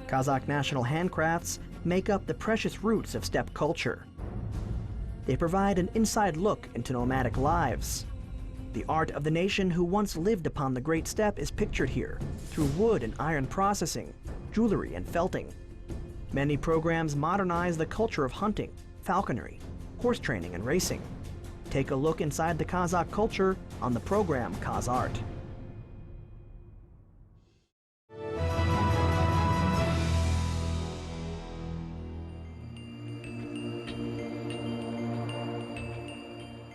Kazakh national handcrafts make up the precious roots of steppe culture. They provide an inside look into nomadic lives. The art of the nation who once lived upon the great steppe is pictured here through wood and iron processing, jewelry and felting. Many programs modernize the culture of hunting, falconry, horse training and racing. Take a look inside the Kazakh culture on the program KazArt.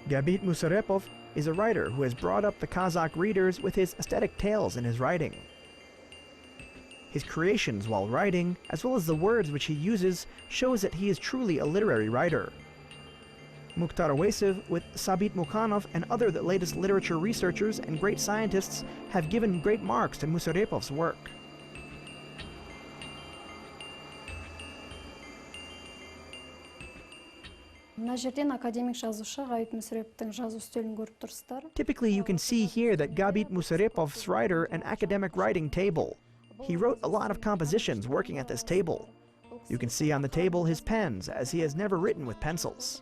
Gabit Musirepov is a writer who has brought up the Kazakh readers with his aesthetic tales in his writing. His creations while writing, as well as the words which he uses, shows that he is truly a literary writer. Mukhtar Owasev, with Sabit Mukhanov and other latest literature researchers and great scientists, have given great marks to Musirepov's work. Typically, you can see here that Gabit Musirepov's writer an academic writing table. He wrote a lot of compositions working at this table. You can see on the table his pens, as he has never written with pencils.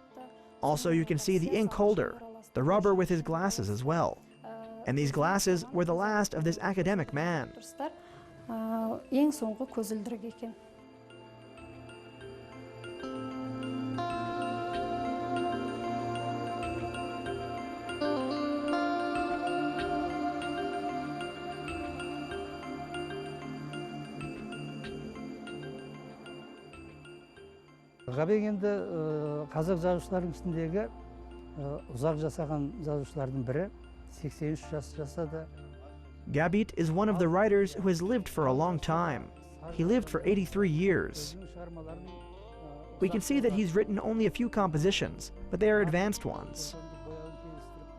Also, you can see the ink holder, the rubber with his glasses as well. And these glasses were the last of this academic man. Жабек енді қазақ жазушылардың ішіндегі ұзақ жасаған жазушылардың бірі, 83 жас жасады. Gabit is one of the writers who has lived for a long time. He lived for 83 years. We can see that he's written only a few compositions, but they are advanced ones.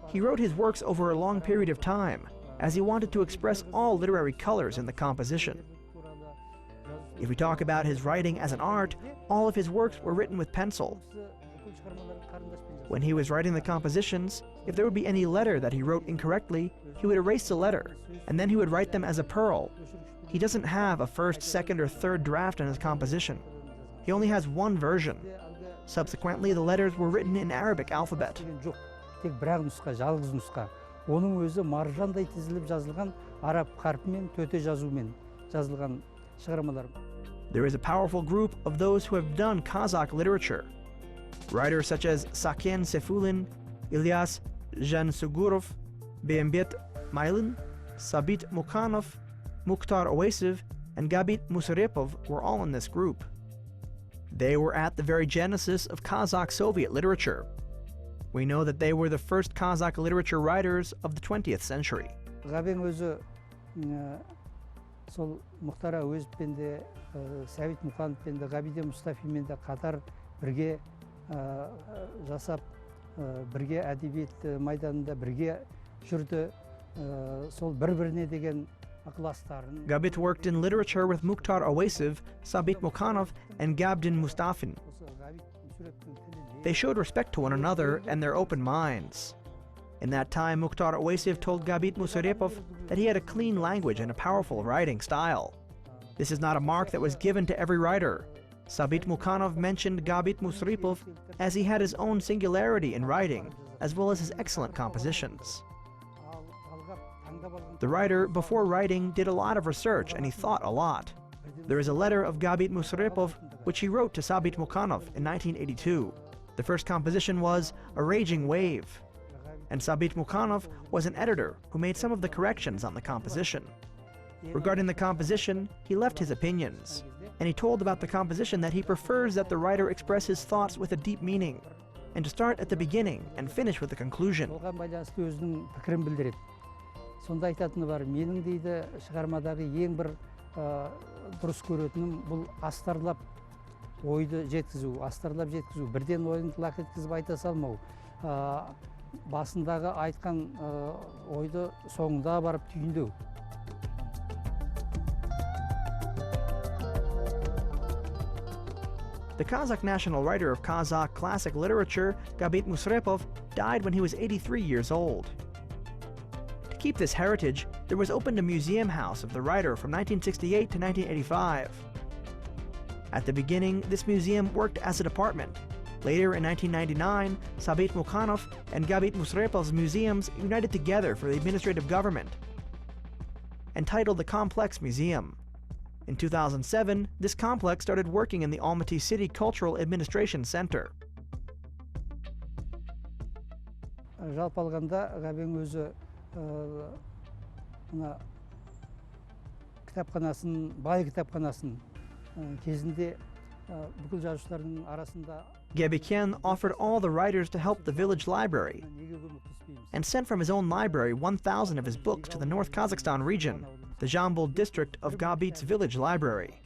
He wrote his works over a long period of time, as he wanted to express all literary colors in the composition. If we talk about his writing as an art, all of his works were written with pencil. When he was writing the compositions, if there would be any letter that he wrote incorrectly, he would erase the letter, and then he would write them as a pearl. He doesn't have a first, second, or third draft in his composition. He only has one version. Subsequently, the letters were written in Arabic alphabet. Тек бір нұсқа, жалғыз нұсқа. Оның өзі маржандай тізіліп жазылған араб қарпымен, төте жазумен жазылған шығармалар. There is a powerful group of those who have done Kazakh literature. Writers such as Saken Sefulin, Ilyas Jansugurov, Beymbet Maylin, Sabit Mukhanov, Mukhtar Owasev, and Gabit Musirepov were all in this group. They were at the very genesis of Kazakh Soviet literature. We know that they were the first Kazakh literature writers of the 20th century. Gabit өзі сол Мұхтар Әуезовпен де, Сәбит Мұқановпен де, Габит Мұстафимен де қатар бірге жасап, бірге әдебиет майданында бірге жүрді, сол бір-біріне деген ықыластарын. Gabit worked in literature with Mukhtar Owasev, Sabit Mukhanov, and Gabdin Mustafin. They showed respect to one another and their open minds. In that time, Mukhtar Owasev told Gabit Musirepov that he had a clean language and a powerful writing style. This is not a mark that was given to every writer. Sabit Mukhanov mentioned Gabit Musirepov as he had his own singularity in writing, as well as his excellent compositions. The writer, before writing, did a lot of research and he thought a lot. There is a letter of Gabit Musirepov which he wrote to Sabit Mukhanov in 1982. The first composition was A Raging Wave, and Sabit Mukhanov was an editor who made some of the corrections on the composition. Regarding the composition, he left his opinions, and he told about the composition that he prefers that the writer express his thoughts with a deep meaning, and to start at the beginning and finish with the conclusion. Сонда айтатыны бар, менің дейді шығармадағы ең бір дұрыс көретінім бұл астарлап ойды жеткізу, бірден ойын лақ еткізіп айта салмау, басындағы айтқан ойды соңында барып түйіндеу. The Kazakh national writer of Kazakh classic literature, Gabit Musirepov, died when he was 83 years old. To keep this heritage, there was opened a museum house of the writer from 1968 to 1985. At the beginning, this museum worked as a department. Later, in 1999, Sabit Mukhanov and Gabit Musirepov's museums united together for the administrative government, entitled the Complex Museum. In 2007, this complex started working in the Almaty City Cultural Administration Center. Жалпы алғанда Габең өзі мына кітапханасын, бай кітапханасын кезінде бүкіл жазушылардың арасында Gabit offered all the writers to help the village library and sent from his own library 1,000 of his books to the North Kazakhstan region, the Jambul district of Gabit's village library.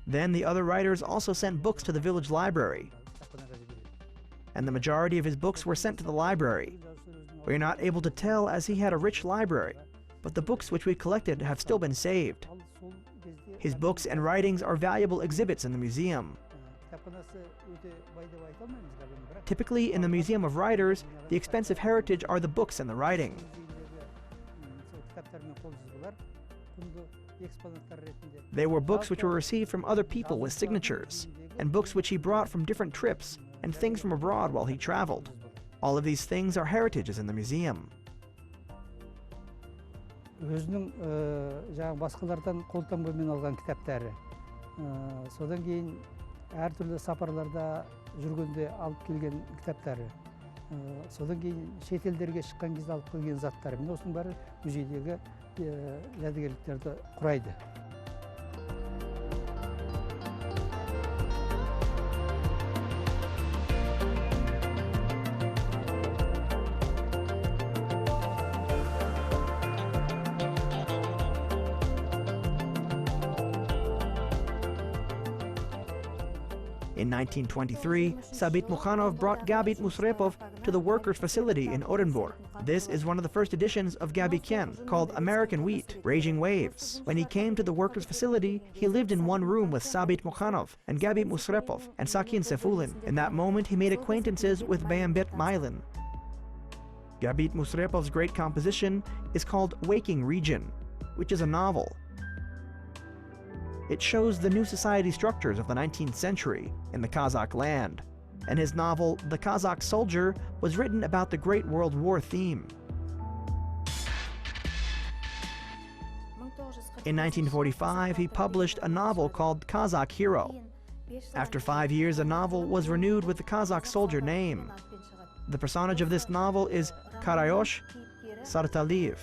Then the other writers also sent books to the village library, and the majority of his books were sent to the library. We are not able to tell as he had a rich library, but the books which we collected have still been saved. His books and writings are valuable exhibits in the museum. Typically, in the Museum of Writers, the expensive heritage are the books and the writing. They were books which were received from other people with signatures, and books which he brought from different trips, and things from abroad while he traveled. All of these things are heritages in the museum. Өзінің жаңағы басқалардан қолтаңбамен алған кітаптары. Содан кейін әртүрлі сапарларда жүргенде алып келген кітаптары. Содан кейін шетелдерге шыққан кезде алып келген заттары. Міне осының бәрі музейдегі жәдігерліктерді құрайды. In 1923, Sabit Mukhanov brought Gabit Musirepov to the workers' facility in Orenburg. This is one of the first editions of Gabit, called American Wheat, Raging Waves. When he came to the workers' facility, he lived in one room with Sabit Mukhanov and Gabit Musirepov and Sakin Sefulin. In that moment, he made acquaintances with Bayambet Mailin. Gabit Musirepov's great composition is called Waking Region, which is a novel. It shows the new society structures of the 19th century in the Kazakh land, and his novel, The Kazakh Soldier, was written about the Great World War theme. In 1945, he published a novel called Kazakh Hero. After 5 years, the novel was renewed with the Kazakh Soldier name. The personage of this novel is Karayosh Sartaliyev.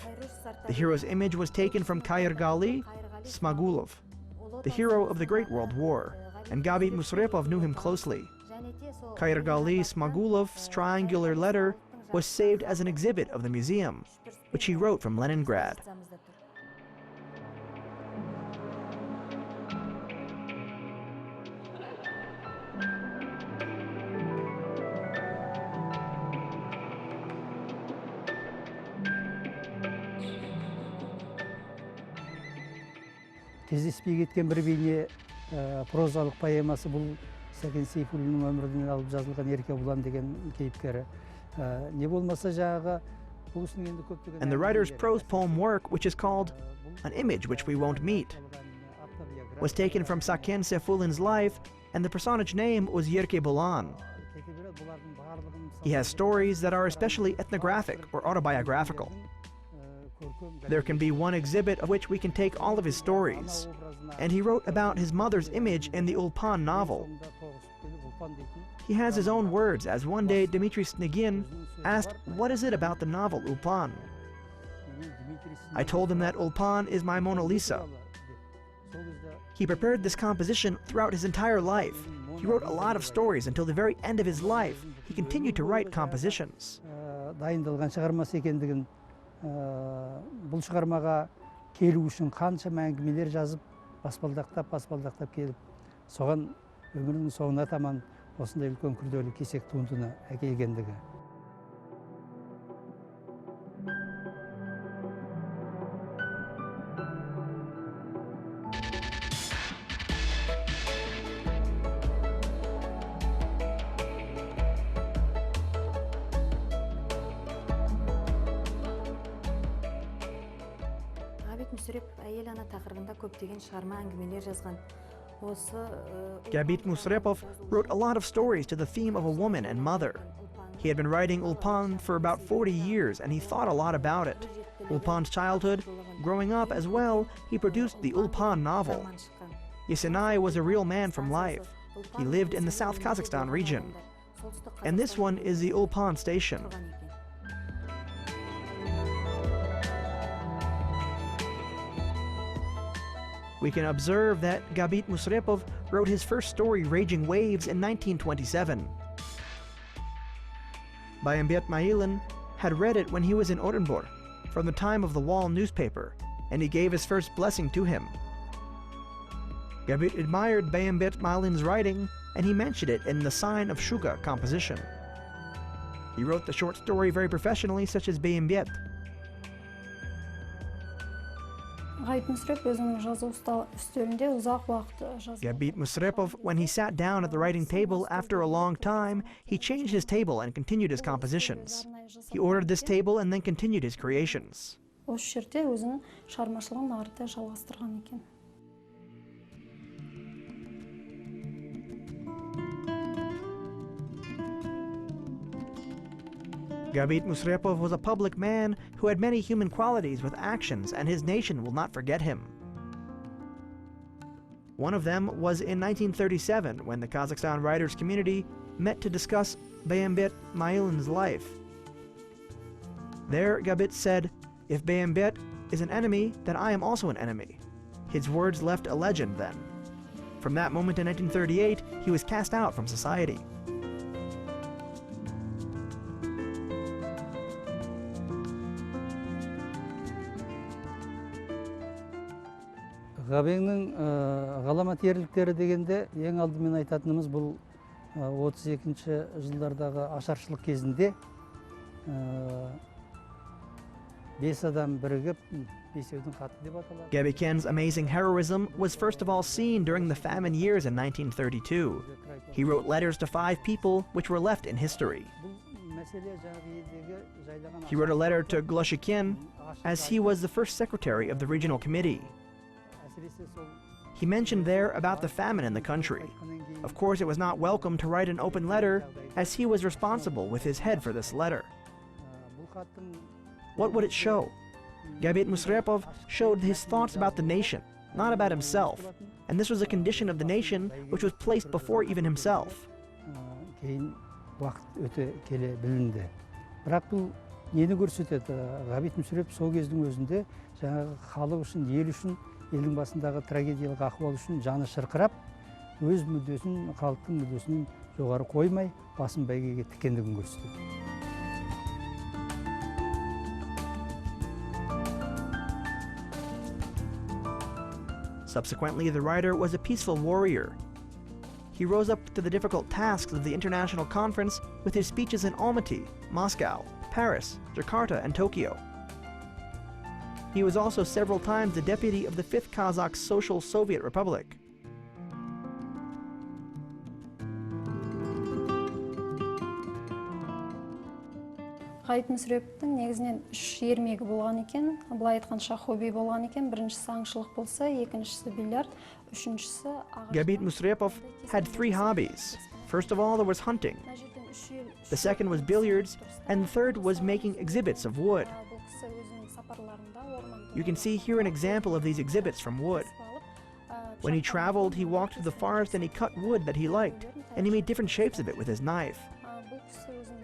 The hero's image was taken from Kayrgali Smagulov, the hero of the Great World War, and Gabit Musirepov knew him closely. Kayrgali Smagulov's triangular letter was saved as an exhibit of the museum, which he wrote from Leningrad. Кездеспей кеткен бір бейне прозалық поэмасы бұл Сәкен Сейфуллиннің өмірінен алып жазылған Ерке Бұлан деген кейіпкері. Не болмаса жаңағы бұл кісінің енді көптеген... And the writer's prose poem work, which is called An Image Which We Won't Meet, was taken from Saken Seyfullin's life, and the personage name was Yerke Bulan. He has stories that are especially ethnographic or autobiographical. There can be one exhibit of which we can take all of his stories, and he wrote about his mother's image in the Ulpan novel. He has his own words, as one day Dmitry Snegin asked, "What is it about the novel Ulpan?" I told him that Ulpan is my Mona Lisa. He prepared this composition throughout his entire life. He wrote a lot of stories until the very end of his life. He continued to write compositions. Дайындалған шығармасы екендігін, бұл шығармаға келу үшін қаншама әңгімелер жазып, баспалдақтап келіп, соған өмірінің соңына таман осындай үлкен күрделі кесек туындыны әкелгендігі. Габит Musirepov әйел ана тақырыбында көптеген шығарма әңгімелер жазған. Gabit Musirepov wrote a lot of stories to the theme of a woman and mother. He had been writing Ulpan for about 40 years, and he thought a lot about it. Ulpan's childhood, growing up as well, he produced the Ulpan novel. Yesenay was a real man from life. He lived in the South Kazakhstan region. And this one is the Ulpan station. We can observe that Gabit Musirepov wrote his first story, Raging Waves, in 1927. Bayambet Mailin had read it when he was in Orenburg, from the time of the Wall newspaper, and he gave his first blessing to him. Gabit admired Bayambet Mailin's writing, and he mentioned it in the Sign of Shuga composition. He wrote the short story very professionally, such as Bayambet. Gabit Musirepov, when he sat down at the writing table after a long time, he changed his table and continued his compositions. He ordered this table and then continued his creations. Gabit Musirepov was a public man who had many human qualities with actions, and his nation will not forget him. One of them was in 1937, when the Kazakhstan writers' community met to discuss Bayambet Mailin's life. There, Gabit said, "If Bayambet is an enemy, then I am also an enemy." His words left a legend then. From that moment in 1938, he was cast out from society. Габеңнің ғаламат ерліктері дегенде ең алдымен айтатынымыз бұл 32-ші жылдардағы ашаршылық кезінде 5 адам бірігіп бесеудің хаты деп аталады. Gabit's amazing heroism was first of all seen during the famine years in 1932. He wrote letters to 5 people which were left in history. He wrote a letter to Gloshikin as he was the first secretary of the regional committee. He mentioned there about the famine in the country. Of course, it was not welcome to write an open letter, as he was responsible with his head for this letter. What would it show? Gabit Musirepov showed his thoughts about the nation, not about himself, and this was a condition of the nation which was placed before even himself. Бірақ бұл нені көрсетеді? Габит Musirepov сол кездің өзінде жаңағы халық үшін, ел үшін, елдің басындағы трагедиялық ахуал үшін жаны шырқырап, өз мүддесін, халықтың мүддесін жоғары қоймай, басын бәйгеге тіккендігін көрсетеді. Subsequently, the writer was a peaceful warrior. He rose up to the difficult tasks of the international conference with his speeches in Almaty, Moscow, Paris, Jakarta, and Tokyo. He was also several times the deputy of the 5th Kazakh Social Soviet Republic. Gabit Musirepov'тың негізінен 3 ермегі болған екен. Былай айтқанша хобби болған екен. Біріншісі аңшылық болса, екіншісі бильярд, үшіншісі ағаш. Gabit Musirepov had 3 hobbies. First of all, there was hunting. The second was billiards, and the third was making exhibits of wood. You can see here an example of these exhibits from wood. When he traveled, he walked through the forest and he cut wood that he liked, and he made different shapes of it with his knife.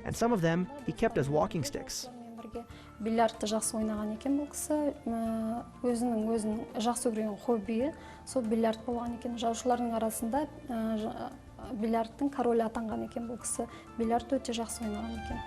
And some of them he kept as walking sticks. Бильярдты жақсы ойнаған екен бұл кісі. Өзінің жақсы көрген хоббиі сол бильярд болған екен. Жазушылардың арасында бильярдтың королі атанған екен бұл кісі. Бильярдты өте жақсы ойнаған екен.